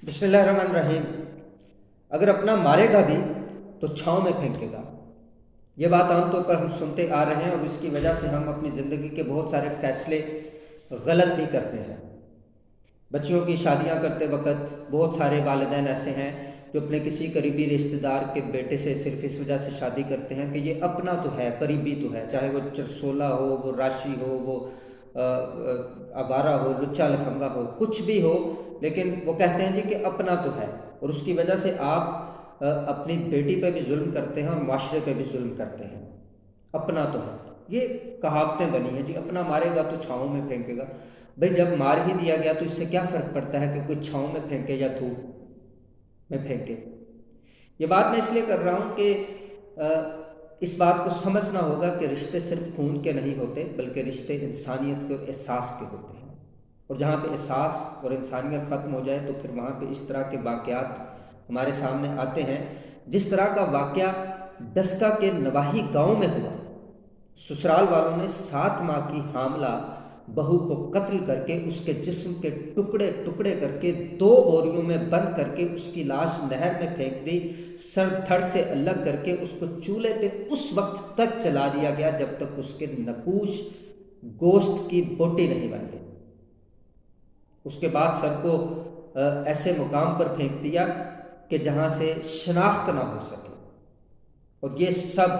بسم اللہ الرحمن الرحیم۔ اگر اپنا مارے گا بھی تو چھاؤں میں پھینکے گا، یہ بات عام طور پر ہم سنتے آ رہے ہیں، اور اس کی وجہ سے ہم اپنی زندگی کے بہت سارے فیصلے غلط بھی کرتے ہیں۔ بچیوں کی شادیاں کرتے وقت بہت سارے والدین ایسے ہیں جو اپنے کسی قریبی رشتہ دار کے بیٹے سے صرف اس وجہ سے شادی کرتے ہیں کہ یہ اپنا تو ہے، قریبی تو ہے، چاہے وہ چرسولہ ہو، وہ راشی ہو، وہ آوارہ ہو، لچا لفنگا ہو، کچھ بھی ہو، لیکن وہ کہتے ہیں جی کہ اپنا تو ہے، اور اس کی وجہ سے آپ اپنی بیٹی پہ بھی ظلم کرتے ہیں اور معاشرے پہ بھی ظلم کرتے ہیں۔ اپنا تو ہے، یہ کہاوتیں بنی ہیں جی، اپنا مارے گا تو چھاؤں میں پھینکے گا۔ بھئی جب مار ہی دیا گیا تو اس سے کیا فرق پڑتا ہے کہ کوئی چھاؤں میں پھینکے یا دھوپ میں پھینکے؟ یہ بات میں اس لیے کر رہا ہوں کہ اس بات کو سمجھنا ہوگا کہ رشتے صرف خون کے نہیں ہوتے، بلکہ رشتے انسانیت کے اور احساس کے ہوتے ہیں، اور جہاں پہ احساس اور انسانیت ختم ہو جائے تو پھر وہاں پہ اس طرح کے واقعات ہمارے سامنے آتے ہیں، جس طرح کا واقعہ ڈسکا کے نواحی گاؤں میں ہوا۔ سسرال والوں نے 7 ماہ کی حاملہ بہو کو قتل کر کے اس کے جسم کے ٹکڑے ٹکڑے کر کے 2 بوریوں میں بند کر کے اس کی لاش نہر میں پھینک دی، سر دھڑ سے الگ کر کے اس کو چولہے پہ اس وقت تک چلا دیا گیا جب تک اس کے نقوش گوشت کی بوٹی نہیں بن گئی۔ اس کے بعد سر کو ایسے مقام پر پھینک دیا کہ جہاں سے شناخت نہ ہو سکے، اور یہ سب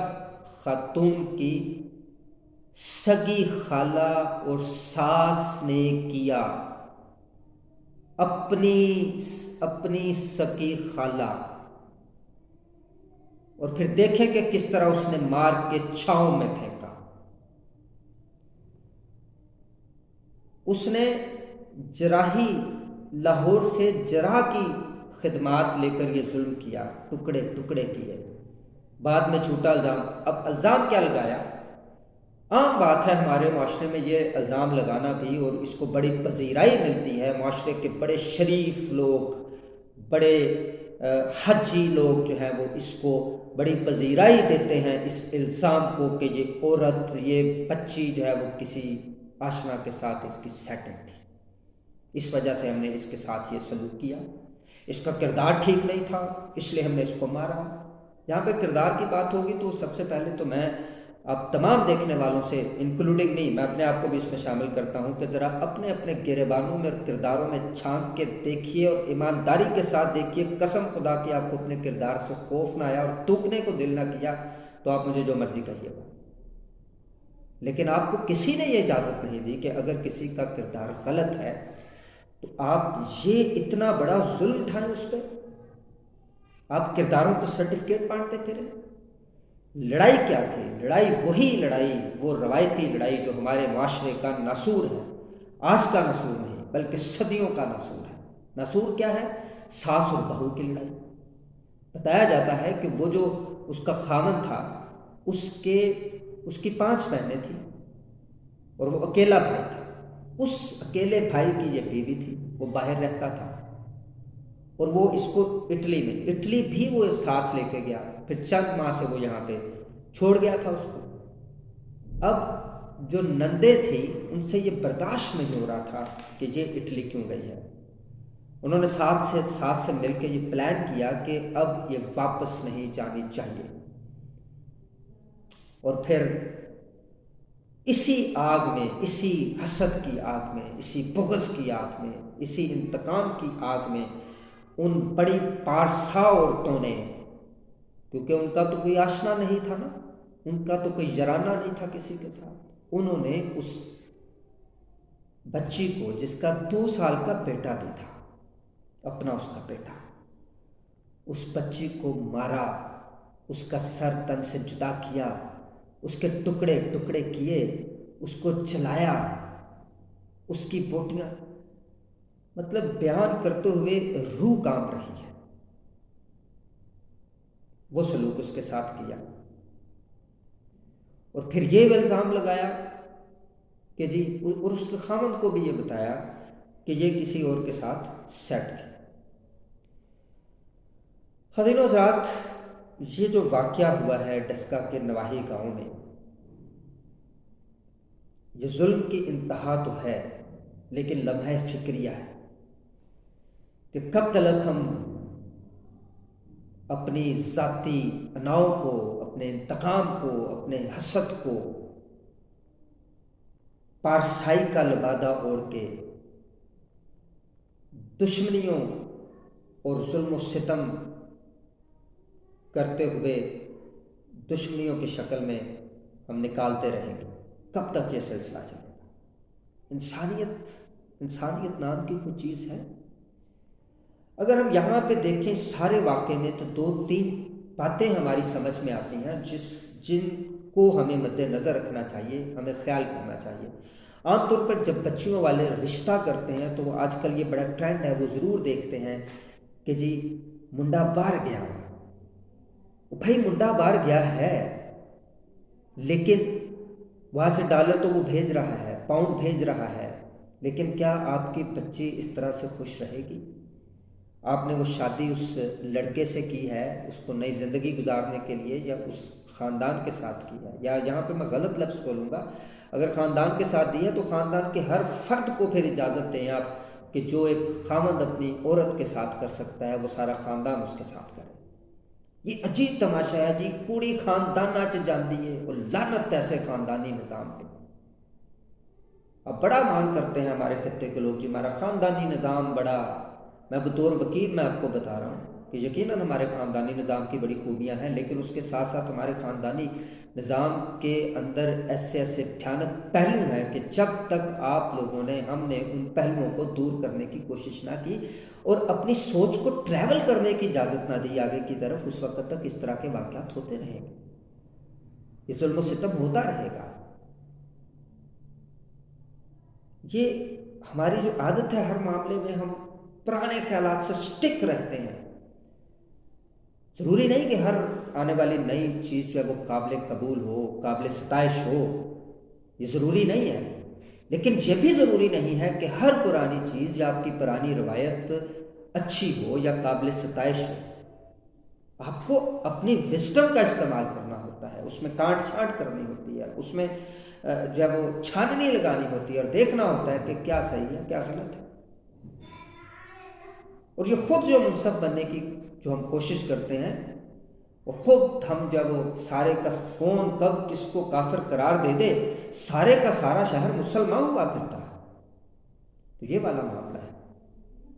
خاتون کی سگی خالہ اور ساس نے کیا، اپنی سگی خالہ۔ اور پھر دیکھیں کہ کس طرح اس نے مار کے چھاؤں میں پھینکا۔ اس نے جراحی لاہور سے جراح کی خدمات لے کر یہ ظلم کیا، ٹکڑے ٹکڑے کیے، بعد میں جھوٹا الزام۔ اب الزام کیا لگایا؟ عام بات ہے ہمارے معاشرے میں یہ الزام لگانا بھی، اور اس کو بڑی پذیرائی ملتی ہے، معاشرے کے بڑے شریف لوگ، بڑے حجی لوگ جو ہیں وہ اس کو بڑی پذیرائی دیتے ہیں اس الزام کو کہ یہ عورت، یہ بچی جو ہے وہ کسی آشنا کے ساتھ اس کی سیٹنگ تھی، اس وجہ سے ہم نے اس کے ساتھ یہ سلوک کیا، اس کا کردار ٹھیک نہیں تھا اس لیے ہم نے اس کو مارا۔ یہاں پہ کردار کی بات ہوگی تو سب سے پہلے تو میں آپ تمام دیکھنے والوں سے، انکلوڈنگ نہیں، میں اپنے آپ کو بھی اس میں شامل کرتا ہوں کہ ذرا اپنے اپنے گریبانوں میں اور کرداروں میں چھانک کے دیکھیے اور ایمانداری کے ساتھ دیکھیے، قسم خدا کی آپ کو اپنے کردار سے خوف نہ آیا اور توکنے کو دل نہ کیا تو آپ مجھے جو مرضی کہیے گا، لیکن آپ کو کسی نے یہ اجازت نہیں دی کہ اگر کسی کا کردار غلط ہے تو آپ یہ اتنا بڑا ظلم اٹھائیں اس پہ، آپ کرداروں کو سرٹیفکیٹ بانٹتے پھریں۔ لڑائی کیا تھی؟ لڑائی وہی لڑائی، وہ روایتی لڑائی جو ہمارے معاشرے کا ناسور ہے، آج کا ناسور نہیں بلکہ صدیوں کا ناسور ہے۔ ناسور کیا ہے؟ ساس اور بہو کی لڑائی۔ بتایا جاتا ہے کہ وہ جو اس کا خاوند تھا، اس کی 5 بہنیں تھیں اور وہ اکیلا بھائی تھا۔ اس اکیلے بھائی کی یہ بیوی تھی، وہ باہر رہتا تھا، اور وہ اس کو اٹلی بھی وہ ساتھ لے کے گیا، پھر چند ماہ سے وہ یہاں پہ چھوڑ گیا تھا اس کو۔ اب جو نندے تھی ان سے یہ برداشت نہیں ہو رہا تھا کہ یہ اٹلی کیوں گئی ہے، انہوں نے ساتھ سے مل کے یہ پلان کیا کہ اب یہ واپس نہیں جانی چاہیے، اور پھر اسی آگ میں، اسی حسد کی آگ میں، اسی بغض کی آگ میں، اسی انتقام کی آگ میں ان بڑی پارسا عورتوں نے، کیونکہ ان کا تو کوئی آشنا نہیں تھا نا، ان کا تو کوئی یارانہ نہیں تھا کسی کے ساتھ، انہوں نے اس بچی کو، جس کا 2 سال کا بیٹا بھی تھا، اپنا اس کا بیٹا، اس بچی کو مارا، اس کا سر تن سے جدا کیا، اس کے ٹکڑے ٹکڑے کیے، اس کو جلایا، اس کی بوٹیاں، مطلب بیان کرتے ہوئے روح کانپ رہی ہے، وہ سلوک اس کے ساتھ کیا۔ اور پھر یہ الزام لگایا کہ جی، اور اس کے خاوند کو بھی یہ بتایا کہ یہ کسی اور کے ساتھ سیٹ تھی۔ خواتین و حضرات، یہ جو واقعہ ہوا ہے ڈسکا کے نواحی گاؤں میں، یہ ظلم کی انتہا تو ہے، لیکن لمحہ فکریہ ہے کہ کب تلک ہم اپنی ذاتی اناؤ کو، اپنے انتقام کو، اپنے حسد کو پارسائی کا لبادہ اوڑھ کے دشمنیوں اور ظلم و ستم کرتے ہوئے دشمنیوں کی شکل میں ہم نکالتے رہیں گے؟ کب تک یہ سلسلہ چلے گا؟ انسانیت نام کی کوئی چیز ہے؟ اگر ہم یہاں پہ دیکھیں سارے واقعے میں تو 2-3 باتیں ہماری سمجھ میں آتی ہیں جن کو ہمیں مد نظر رکھنا چاہیے، ہمیں خیال کرنا چاہیے۔ عام طور پر جب بچیوں والے رشتہ کرتے ہیں تو آج کل یہ بڑا ٹرینڈ ہے، وہ ضرور دیکھتے ہیں کہ جی منڈا باہر گیا، بھائی منڈا باہر گیا ہے لیکن وہاں سے ڈالر تو وہ بھیج رہا ہے، پاؤنڈ بھیج رہا ہے، لیکن کیا آپ کی بچی اس طرح سے خوش رہے گی؟ آپ نے وہ شادی اس لڑکے سے کی ہے اس کو نئی زندگی گزارنے کے لیے، یا اس خاندان کے ساتھ کی ہے؟ یا یہاں پہ میں غلط لفظ بولوں گا، اگر خاندان کے ساتھ دی ہے تو خاندان کے ہر فرد کو پھر اجازت دیں آپ کہ جو ایک خاوند اپنی عورت کے ساتھ کر سکتا ہے وہ سارا خاندان اس کے ساتھ کرے۔ یہ عجیب تماشا ہے جی، کوڑی خاندانہ چ جاندی ہے اور لعنت ایسے خاندانی نظام پہ۔ اب بڑا مان کرتے ہیں ہمارے خطے کے لوگ جی ہمارا خاندانی نظام بڑا، میں بطور وکیل میں آپ کو بتا رہا ہوں کہ یقیناً ہمارے خاندانی نظام کی بڑی خوبیاں ہیں، لیکن اس کے ساتھ ساتھ ہمارے خاندانی نظام کے اندر ایسے بھیانک پہلو ہیں کہ جب تک آپ لوگوں نے، ہم نے ان پہلوؤں کو دور کرنے کی کوشش نہ کی اور اپنی سوچ کو ٹریول کرنے کی اجازت نہ دی آگے کی طرف، اس وقت تک اس طرح کے واقعات ہوتے رہیں گے، یہ ظلم و ستم ہوتا رہے گا۔ یہ ہماری جو عادت ہے، ہر معاملے میں ہم پرانے خیالات سے سٹک رہتے ہیں۔ ضروری نہیں کہ ہر آنے والی نئی چیز جو ہے وہ قابل قبول ہو، قابل ستائش ہو، یہ ضروری نہیں ہے، لیکن یہ بھی ضروری نہیں ہے کہ ہر پرانی چیز یا آپ کی پرانی روایت اچھی ہو یا قابل ستائش ہو۔ آپ کو اپنی وزڈم کا استعمال کرنا ہوتا ہے، اس میں کانٹ چھانٹ کرنی ہوتی ہے، اس میں جو ہے وہ چھاننی لگانی ہوتی ہے اور دیکھنا ہوتا ہے کہ کیا صحیح ہے کیا غلط ہے۔ اور یہ خود جو منصف بننے کی جو ہم کوشش کرتے ہیں، اور خود ہم جب وہ سارے کا کون کب کس کو کافر قرار دے دے، سارے کا سارا شہر مسلمان ہوا پھرتا ہے، تو یہ والا معاملہ ہے۔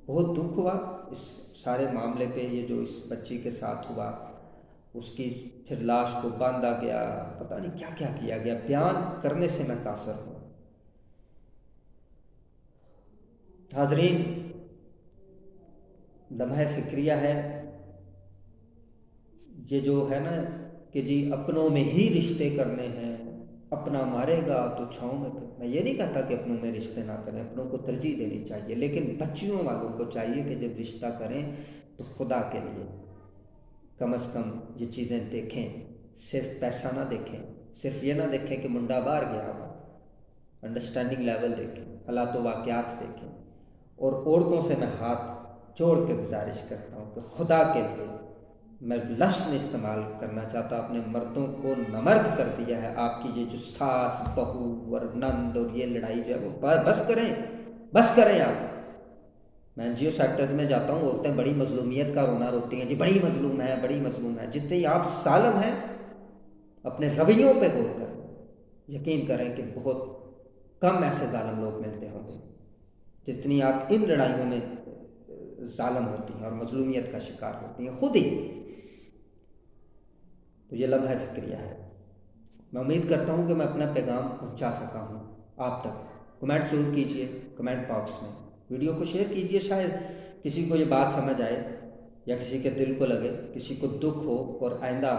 بہت دکھ ہوا اس سارے معاملے پہ، یہ جو اس بچی کے ساتھ ہوا، اس کی پھر لاش کو باندھا گیا، پتہ نہیں کیا کیا کیا گیا، بیان کرنے سے میں قاصر ہوں۔ حاضرین، لمحہ فکریہ ہے یہ جو ہے نا کہ جی اپنوں میں ہی رشتے کرنے ہیں، اپنا مارے گا تو چھاؤں میں پھر۔ میں یہ نہیں کہتا کہ اپنوں میں رشتے نہ کریں، اپنوں کو ترجیح دینی چاہیے، لیکن بچیوں والوں کو چاہیے کہ جب رشتہ کریں تو خدا کے لیے کم از کم یہ چیزیں دیکھیں، صرف پیسہ نہ دیکھیں، صرف یہ نہ دیکھیں کہ منڈا باہر گیا ہوا، انڈرسٹینڈنگ لیول دیکھیں، حالات و واقعات دیکھیں۔ اور عورتوں سے میں ہاتھ جوڑ کے گزارش کرتا ہوں کہ خدا کے لیے، میں لفظ نہیں استعمال کرنا چاہتا، اپنے مردوں کو نامرد کر دیا ہے آپ کی یہ جو ساس بہو اور نند اور یہ لڑائی جو ہے وہ بس کریں آپ۔ میں این جی او سیکٹرز میں جاتا ہوں، عورتیں بڑی مظلومیت کا رونا روتی ہیں جی بڑی مظلوم ہے بڑی مظلوم ہے۔ جتنے ہی آپ ظالم ہیں اپنے رویوں پہ غور کریں، یقین کریں کہ بہت کم ایسے ظالم لوگ ملتے ہوں گے جتنی آپ ان لڑائیوں میں ظالم ہوتی ہیں اور مظلومیت کا شکار ہوتی ہیں خود ہی۔ تو یہ لمحہ فکریہ ہے۔ میں امید کرتا ہوں کہ میں اپنا پیغام پہنچا سکا ہوں آپ تک۔ کمنٹ ضرور کیجئے کمنٹ باکس میں، ویڈیو کو شیئر کیجئے، شاید کسی کو یہ بات سمجھ آئے یا کسی کے دل کو لگے، کسی کو دکھ ہو اور آئندہ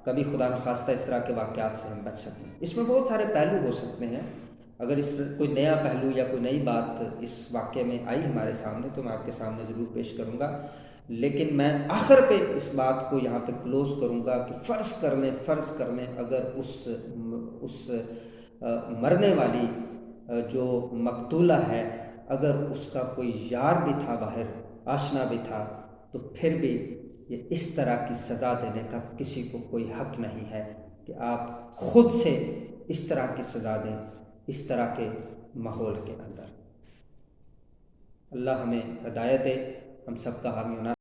کبھی خدا نخواستہ اس طرح کے واقعات سے ہم بچ سکیں۔ اس میں بہت سارے پہلو ہو سکتے ہیں، اگر اس کوئی نیا پہلو یا کوئی نئی بات اس واقعے میں آئی ہمارے سامنے تو میں آپ کے سامنے ضرور پیش کروں گا، لیکن میں آخر پہ اس بات کو یہاں پہ کلوز کروں گا کہ فرض کر لیں اگر اس مرنے والی جو مقتولہ ہے اگر اس کا کوئی یار بھی تھا باہر، آشنا بھی تھا، تو پھر بھی یہ اس طرح کی سزا دینے کا کسی کو کوئی حق نہیں ہے کہ آپ خود سے اس طرح کی سزا دیں اس طرح کے ماحول کے اندر۔ اللہ ہمیں ہدایت دے، ہم سب کا حامی ہونا